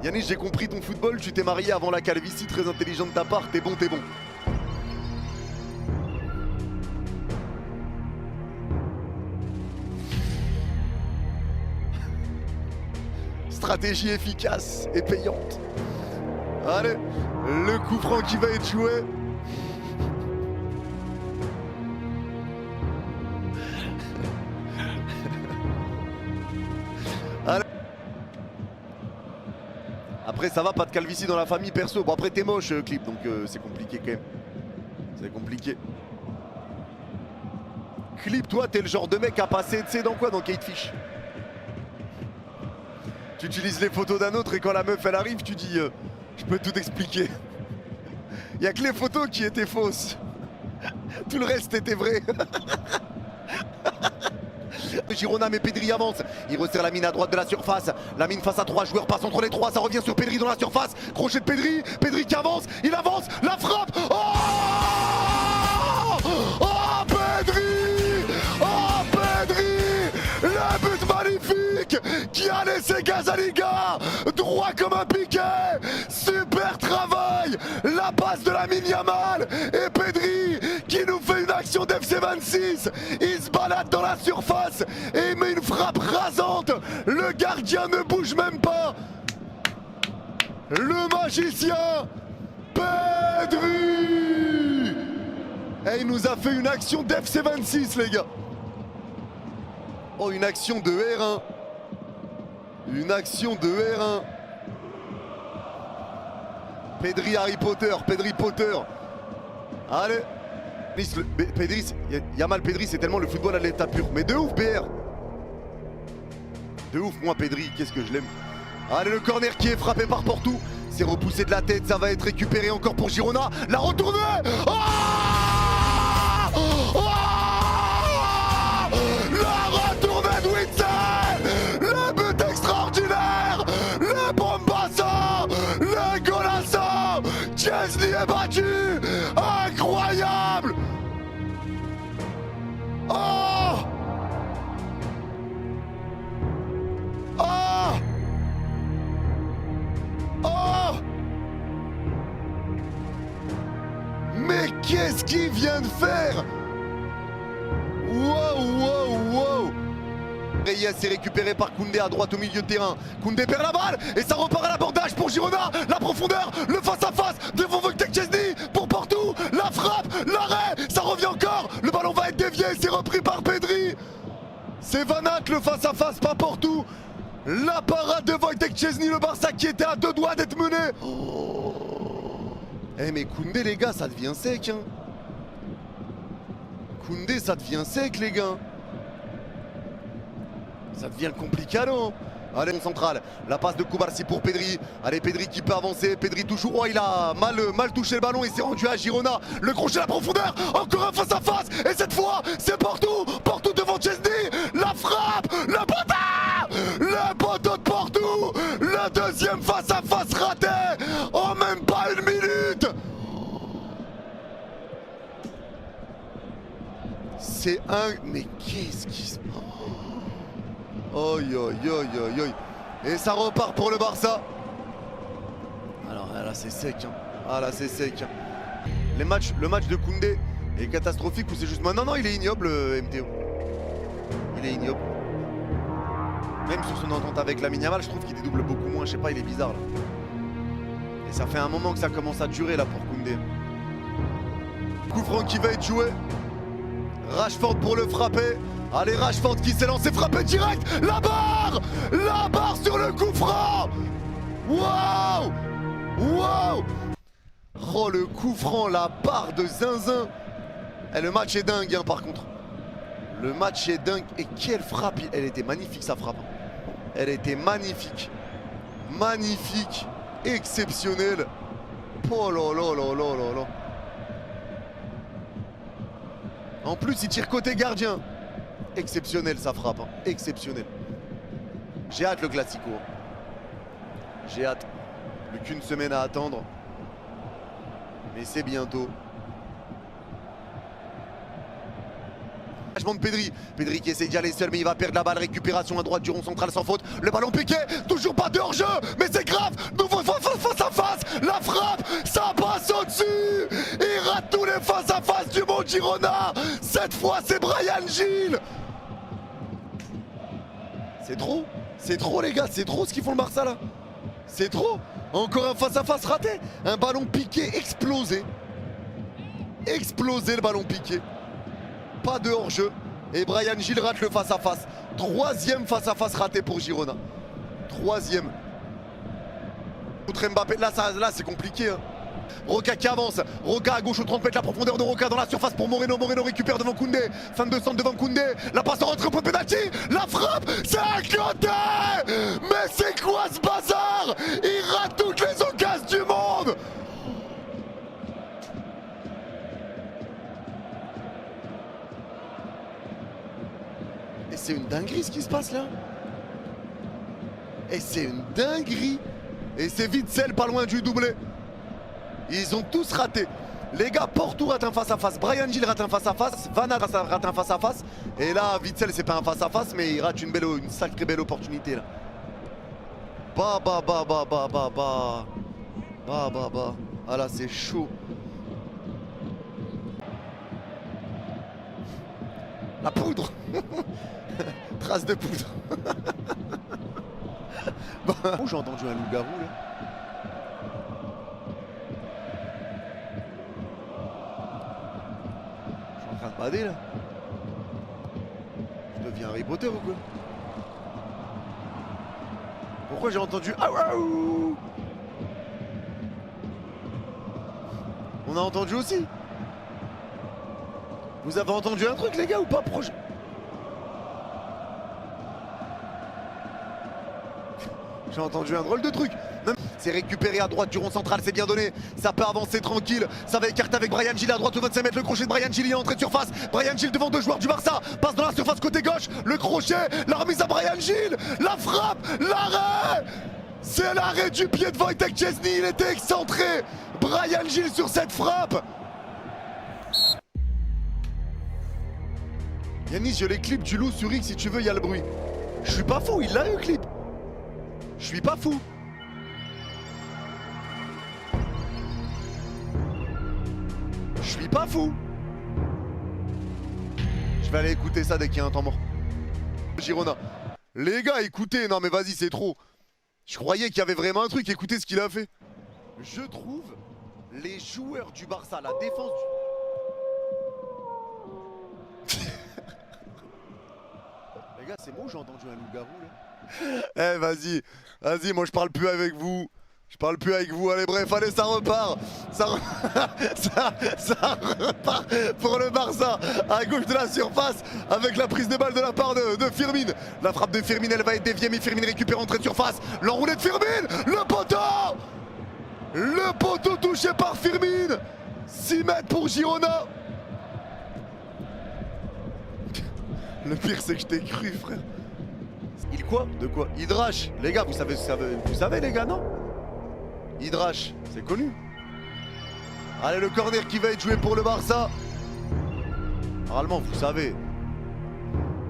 Yannick, j'ai compris ton football, tu t'es marié avant la calvitie, très intelligent de ta part, t'es bon, t'es bon. Stratégie efficace et payante. Allez, le coup franc qui va être joué. Allez. Après ça va, pas de calvitie dans la famille perso. Bon après t'es moche Clip, donc c'est compliqué quand même. C'est compliqué. Clip, toi t'es le genre de mec à passer, tu sais dans quoi? Dans Catefish. Tu utilises les photos d'un autre et quand la meuf elle arrive tu dis je peux tout expliquer. Il n'y a que les photos qui étaient fausses. Tout le reste était vrai. Girona mais Pedri avance. Il resserre la mine à droite de la surface. La mine face à 3 joueurs passe entre les 3. Ça revient sur Pedri dans la surface. Crochet de Pedri. Pedri qui avance. Il avance. La frappe. Oh, oh Pedri. Oh Pedri. Le but magnifique qui a laissé Gazaliga droit comme un piquet. Super travail. La passe de Lamine Yamal et Pedri qui nous fait une action d'FC 26. Il se balade dans la surface et il met une frappe rasante. Le gardien ne bouge même pas. Le magicien Pedri. Et il nous a fait une action d'FC 26 les gars. Oh, une action de R1. Une action de R1. Pedri Harry Potter, Pedri Potter. Allez. Pedri, Yamal Pedri, c'est tellement le football à l'état pur. Mais de ouf, BR. De ouf, moi, Pedri, qu'est-ce que je l'aime. Allez, le corner qui est frappé par Porto. C'est repoussé de la tête, ça va être récupéré encore pour Girona. La retournée. Oh, oh, la retournée de Witzel. Le but extraordinaire. Le bombasso. Le golasso. Chesney est battu. Incroyable. Oh, oh, oh. Mais qu'est-ce qu'il vient de faire? Wow, wow, wow. Reyes est récupéré par Koundé à droite au milieu de terrain. Koundé perd la balle et ça repart à l'abordage pour Girona. La profondeur, le face-à-face devant Wojtek Szczesny pour Porto. La frappe, l'arrêt, ça revient encore. Le ballon va être dévié, c'est repris par Pedri. C'est Van Aert le face-à-face, pas Porto. La parade de Wojtek Szczesny, le Barça qui était à 2 doigts d'être mené. Eh mais Koundé les gars, ça devient sec hein. Koundé ça devient sec les gars. Ça devient complicado. Allez, on central. La passe de Koubarsi pour Pedri. Allez, Pedri qui peut avancer. Pedri toujours. Oh, il a mal touché le ballon. Il s'est rendu à Girona. Le crochet à la profondeur. Encore un face à face. Et cette fois, c'est Porto. Porto devant Szczesny. La frappe. Le poteau. Le poteau de Porto. Le deuxième face à face raté. En même pas une minute. C'est un. Mais qu'est-ce qui se passe? Oi, oi, oi, oi, oi. Et ça repart pour le Barça. Alors là c'est sec hein. Ah là c'est sec hein. Le match de Koundé est catastrophique ou c'est juste moi? Non non, il est ignoble MTO. Il est ignoble. Même sur son entente avec Lamine Yamal, je trouve qu'il dédouble beaucoup moins, je sais pas, il est bizarre là. Et ça fait un moment que ça commence à durer là pour Koundé. Coup franc qui va être joué. Rashford pour le frapper. Allez, Rashford qui s'est lancé, frappé direct. La barre sur le coup franc. Waouh, waouh. Oh, le coup franc, la barre de Zinzin. Et le match est dingue hein, par contre. Le match est dingue. Et quelle frappe. Elle était magnifique sa frappe. Elle était magnifique. Magnifique. Exceptionnelle. Oh là là là là là là. En plus, il tire côté gardien. Exceptionnel sa frappe, hein. Exceptionnel. J'ai hâte le Classico. J'ai hâte. Plus qu'une semaine à attendre. Mais c'est bientôt. De Pedri. Pedri qui essaie d'y aller seul mais il va perdre la balle. Récupération à droite du rond central sans faute. Le ballon piqué. Toujours pas de hors-jeu. Mais c'est grave. Girona. Cette fois c'est Bryan Gil. C'est trop les gars, c'est trop ce qu'ils font le Barça là. C'est trop. Encore un face-à-face raté. Un ballon piqué explosé. Explosé le ballon piqué. Pas de hors-jeu. Et Bryan Gil rate le face-à-face. Troisième face-à-face raté pour Girona. Troisième. Contre Mbappé, là c'est compliqué. Hein. Roca qui avance, Roca à gauche au 30 mètres, la profondeur de Roca dans la surface pour Moreno. Moreno récupère devant Koundé, fin de centre devant Koundé, la passe en retrait au penalty, la frappe, c'est à côté. Mais c'est quoi ce bazar? Il rate toutes les occasions du monde. Et c'est une dinguerie ce qui se passe là. Et c'est une dinguerie. Et c'est Witsel pas loin du doublé. Ils ont tous raté. Les gars, Porto rate un face-à-face, Bryan Gil rate un face-à-face, Van Aert rate un face-à-face. Et là, Witsel, c'est pas un face-à-face, mais il rate une sacrée belle opportunité là. Bah. Ah là, c'est chaud. La poudre. Trace de poudre. Oh, j'ai entendu un loup-garou là. Je suis en train de bader là. Je deviens Harry Potter ou quoi? Pourquoi j'ai entendu ah waouh? On a entendu aussi. Vous avez entendu un truc les gars ou pas? Proche. J'ai entendu un drôle de truc. C'est récupéré à droite du rond central, c'est bien donné. Ça peut avancer tranquille. Ça va écarter avec Bryan Gil à droite au 25 mètres. Le crochet de Bryan Gil, il est entré de surface. Bryan Gil devant deux joueurs du Barça. Passe dans la surface côté gauche. Le crochet, la remise à Bryan Gil. La frappe, l'arrêt. C'est l'arrêt du pied de Wojtek Szczesny. Il était excentré. Bryan Gil sur cette frappe. Yanis, je les clips du loup sur X si tu veux, il y a le bruit. Je suis pas fou, il l'a eu clip. Je suis pas fou. Je suis pas fou. Je vais aller écouter ça dès qu'il y a un temps mort. Girona. Les gars, écoutez, non mais vas-y, c'est trop. Je croyais qu'il y avait vraiment un truc, écoutez ce qu'il a fait. Je trouve les joueurs du Barça, la défense du... Les gars, c'est moi ou j'ai entendu un loup-garou là? Eh vas-y, moi je parle plus avec vous. Je parle plus avec vous, allez bref, allez ça repart. Ça repart pour le Barça à gauche de la surface avec la prise de balle de la part de Firmin. La frappe de Firmin, elle va être déviée, mais Firmin récupère entrée de surface. L'enroulé de Firmin, le poteau. Le poteau touché par Firmin. 6 mètres pour Girona. Le pire c'est que je t'ai cru frère. Il quoi? De quoi? Hydrache. Les gars, vous savez les gars, non? Hydrache, c'est connu. Allez, le corner qui va être joué pour le Barça. Normalement, vous savez.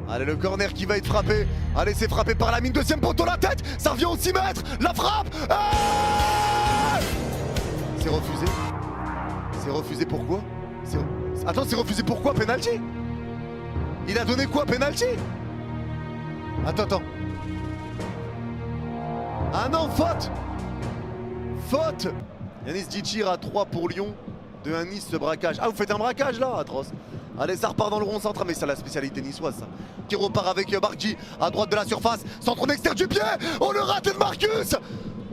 Allez, le corner qui va être frappé. Allez, c'est frappé par la mine. Deuxième poteau, la tête. Ça revient au 6 mètres. La frappe. C'est refusé. C'est refusé pourquoi? Attends, c'est refusé pourquoi? Penalty? Il a donné quoi? Penalty? Attends. Ah non, faute. Faute. Yanis dit tir à 3 pour Lyon. De un Nice, ce braquage. Ah, vous faites un braquage là? Atroce. Allez, ça repart dans le rond central. Mais c'est la spécialité niçoise ça. Qui repart avec Bargi à droite de la surface. Centre en extérieur du pied. Oh, le raté de Marcus.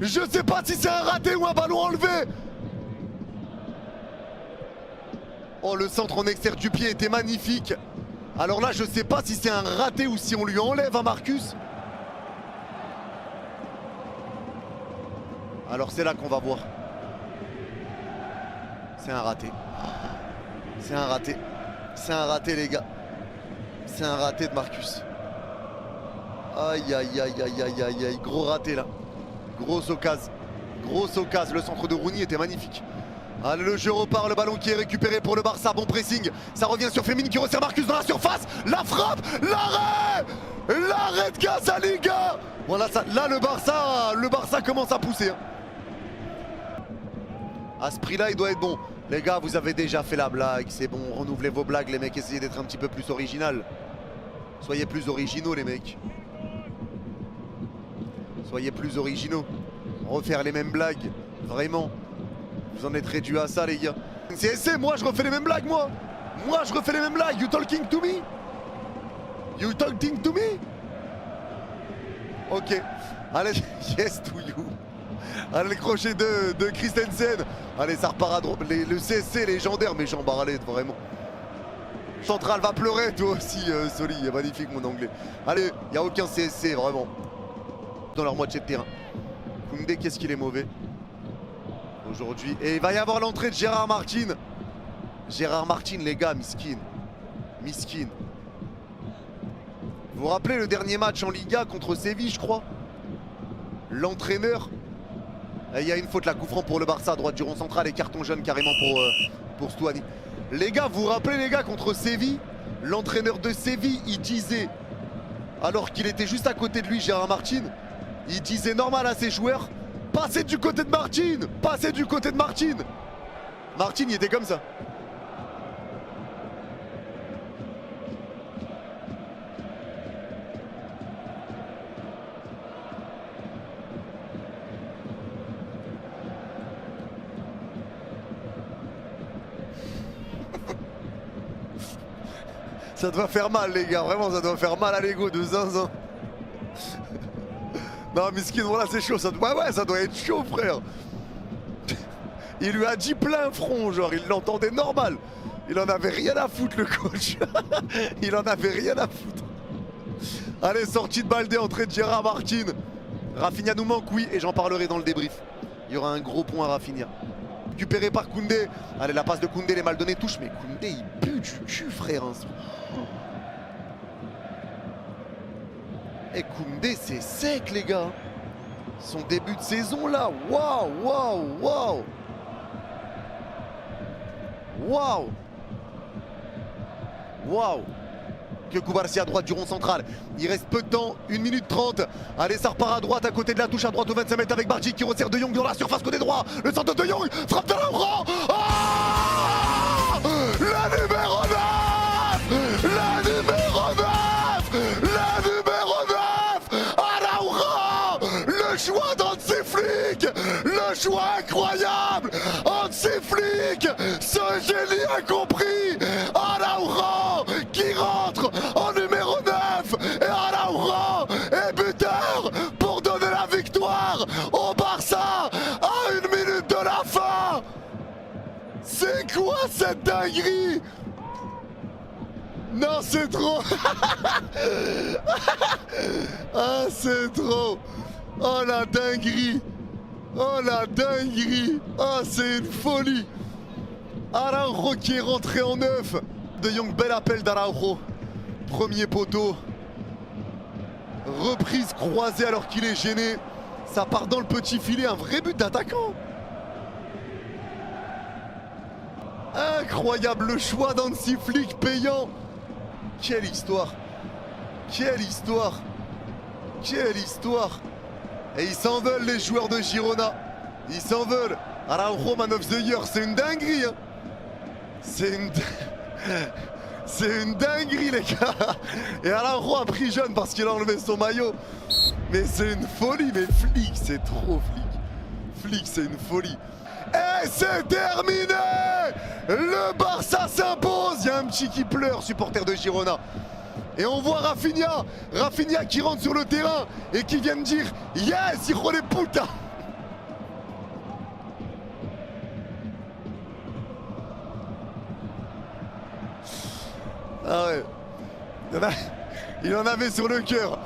Je sais pas si c'est un raté ou un ballon enlevé. Oh, le centre en extérieur du pied était magnifique. Alors là, je sais pas si c'est un raté ou si on lui enlève à Marcus. Alors c'est là qu'on va voir. C'est un raté. C'est un raté. C'est un raté les gars. C'est un raté de Marcus. Aïe aïe aïe aïe aïe aïe aïe. Gros raté là. Grosse occasion. Grosse occasion. Le centre de Rooney était magnifique. Allez, le jeu repart, le ballon qui est récupéré pour le Barça, bon pressing. Ça revient sur Firmin qui resserre Marcus dans la surface. La frappe, l'arrêt. L'arrêt de Casaliga. Voilà, ça, là le Barça commence à pousser. À ce prix-là, il doit être bon. Les gars, vous avez déjà fait la blague, c'est bon, renouvelez vos blagues les mecs, essayez d'être un petit peu plus original. Soyez plus originaux les mecs. Soyez plus originaux. Refaire les mêmes blagues, vraiment. Vous en êtes réduits à ça les gars. C'est moi je refais les mêmes blagues moi. Moi je refais les mêmes blagues, you talking to me? You talking to me? Ok, allez, yes to you. Allez, le crochet de Christensen. Allez, ça repart à droite. Le CSC légendaire, mais Jean Barlet, vraiment. Central va pleurer, toi aussi, Soli. Magnifique, mon anglais. Allez, il n'y a aucun CSC, vraiment. Dans leur moitié de terrain. Koundé, qu'est-ce qu'il est mauvais aujourd'hui. Et il va y avoir l'entrée de Gérard Martin. Gérard Martin, les gars, miskin. Miskin. Vous vous rappelez le dernier match en Liga contre Séville, je crois? L'entraîneur. Il y a une faute, la coup franc pour le Barça, à droite du rond central et carton jaune carrément pour Stuani. Les gars, vous vous rappelez les gars, contre Séville, l'entraîneur de Séville, il disait, alors qu'il était juste à côté de lui, Gérard Martin, il disait normal à ses joueurs, passez du côté de Martin, passez du côté de Martin. Martin, il était comme ça. Ça doit faire mal les gars, vraiment ça doit faire mal à l'ego de zinzin. Non miskin, voilà c'est chaud, ça doit... ouais, ça doit être chaud frère. Il lui a dit plein front, genre il l'entendait normal. Il en avait rien à foutre le coach. Il en avait rien à foutre. Allez, sortie de Baldé, entrée de Gérard Martin. Rafinha nous manque, oui, et j'en parlerai dans le débrief. Il y aura un gros point à Rafinha. Récupéré par Koundé. Allez, la passe de Koundé, les mal donnés touche, mais Koundé il pue du cul frère. Et Koundé c'est sec les gars. Son début de saison là, waouh, waouh, waouh. Waouh. Waouh. Que Koubarsi à droite du rond central. Il reste peu de temps, 1 minute 30. Allez, ça repart à droite, à côté de la touche, à droite au 25 mètres avec Bardi qui resserre De Jong dans la surface côté droit. Le centre de Jong, frappe de Laurent. Oh, le numéro 9. Le numéro 9. Le numéro 9. Araujo. Le choix d'Hansi Flick. Le choix incroyable. Hansi Flick. Ce génie a compris. Araujo qui rentre en numéro 9 et Araujo est buteur pour donner la victoire au Barça à 1 minute de la fin. C'est quoi cette dinguerie? Non, c'est trop. Ah, c'est trop. Oh la dinguerie. Oh la dinguerie. Oh, c'est une folie. Araujo qui est rentré en 9. De Jong, bel appel d'Araujo. Premier poteau. Reprise croisée alors qu'il est gêné. Ça part dans le petit filet, un vrai but d'attaquant. Incroyable le choix d'Hansi Flick payant. Quelle histoire. Quelle histoire. Quelle histoire. Et ils s'en veulent les joueurs de Girona. Ils s'en veulent. Araujo man of the year, c'est une dinguerie hein. C'est une dinguerie les gars. Et Araujo a pris jaune parce qu'il a enlevé son maillot. Mais c'est une folie, mais Flick, c'est trop Flick. Flick, c'est une folie. Et c'est terminé. Le Barça s'impose. Il y a un petit qui pleure, supporter de Girona. Et on voit Rafinha. Rafinha qui rentre sur le terrain et qui vient de dire yes, hijo de puta. Ah ouais. Il en avait sur le cœur.